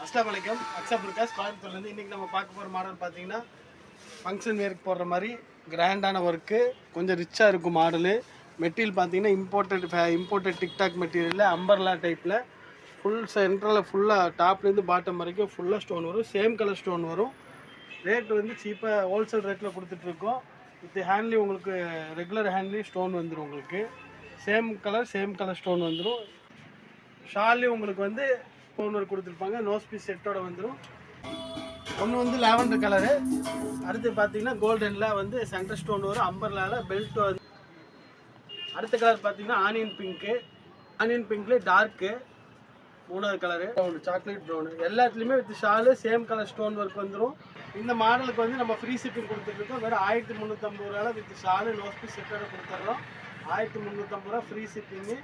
அஸ்ஸலாமு அலைக்கும். அக்ஸப் பிரகாஷ் கோயம்புத்தூர்லேருந்து. இன்றைக்கி நம்ம பார்க்க போகிற மாடல் பார்த்தீங்கன்னா ஃபங்க்ஷன் வேருக்கு போடுற மாதிரி கிராண்டான ஒர்க்கு, கொஞ்சம் ரிச்சாக இருக்கும் மாடலு. மெட்டீரியல் பார்த்தீங்கன்னா இம்போர்ட்டட் டிக்டாக் மெட்டீரியலில் அம்பர்லா டைப்பில் ஃபுல் சென்ட்ரலில் ஃபுல்லாக டாப்லேருந்து பாட்டம் வரைக்கும் ஃபுல்லாக ஸ்டோன் வரும். சேம் கலர் ஸ்டோன் வரும். ரேட்டு வந்து சீப்பாக ஹோல்சேல் ரேட்டில் கொடுத்துட்ருக்கோம். வித் ஹேண்ட்லேயும் உங்களுக்கு ரெகுலர் ஹேண்ட்லேயும் ஸ்டோன் வந்துடும். உங்களுக்கு சேம் கலர் ஸ்டோன் வந்துடும். ஷால்லேயும் உங்களுக்கு வந்து ஸ்டோன் ஒர்க் கொடுத்துருப்பாங்க. நோஸ் பீஸ் செட்டோட வந்துடும். ஒன்று வந்து லாவெண்டர் கலரு, அடுத்து பார்த்தீங்கன்னா கோல்டனில் வந்து சென்டர் ஸ்டோன் வரும். அம்பர்லாவில் பெல்ட் வந்து. அடுத்த கலர் பார்த்தீங்கன்னா ஆனியன் பிங்க்லேயே டார்க்கு, மூணாவது கலரு சாக்லேட் ப்ரௌனு. எல்லாத்துலேயுமே with Shalu same colour stone work வந்துடும். இந்த மாடலுக்கு வந்து நம்ம ஃப்ரீ ஷிப்பிங் கொடுத்துட்ருக்கோம். வெறும் 1350 ரூபா வித் ஷாலு நோஸ் பீஸ் செட்டோட கொடுத்துட்றோம். 1350 ரூபா ஃப்ரீ ஷிப்பிங்கு.